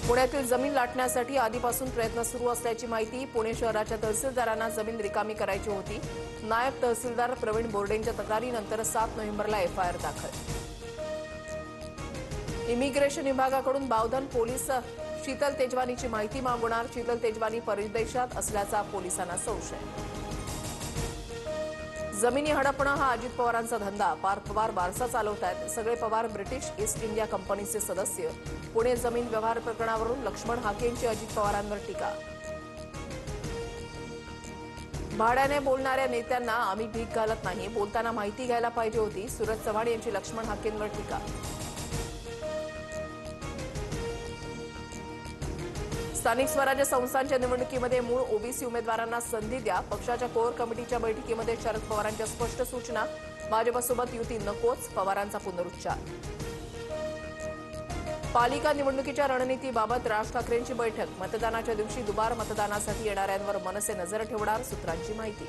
पुण्यातील जमीन लाटण्यासाठी आधीपासून प्रयत्न सुरू असल्याची माहिती. पुणे शहराच्या तहसीलदारांना जमीन रिकामी करायची होती. नायब तहसीलदार प्रवीण बोर्डेंच्या तक्रारीनंतर 7 नोव्हेंबरला एफआयआर दाखल. इमिग्रेशन विभागाकडून बावधन पोलीस शीतल तेजवानीची माहिती मागवणार. शीतल तेजवानी परदेशात असल्याचा पोलिसांना संशय. जमिनी हडपणं हा अजित पवारांचा धंदा. पार्थ पवार बारसा चालवत आहेत. सगळे पवार ब्रिटिश ईस्ट इंडिया कंपनीचे सदस्य. पुणे जमीन व्यवहार प्रकरणावरून लक्ष्मण हाकेंची अजित पवारांवर टीका. भाड्याने बोलणाऱ्या नेत्यांना आम्ही भीक घालत नाही, बोलताना माहिती घ्यायला पाहिजे होती. सूरज चव्हाण यांची लक्ष्मण हाकेंवर टीका. स्थानिक स्वराज्य संस्थांच्या निवडणुकीमध्ये मूळ ओबीसी उमेदवारांना संधी द्या. पक्षाच्या कोर कमिटीच्या बैठकीमध्ये शरद पवारांच्या स्पष्ट सूचना. भाजपसोबत युती नकोच, पवारांचा पुनरुच्चार. पालिका निवडणुकीच्या रणनीतीबाबत राज ठाकरेंची बैठक. मतदानाच्या दिवशी दुबार मतदानासाठी येणाऱ्यांवर मनसे नजर ठेवणार, सूत्रांची माहिती.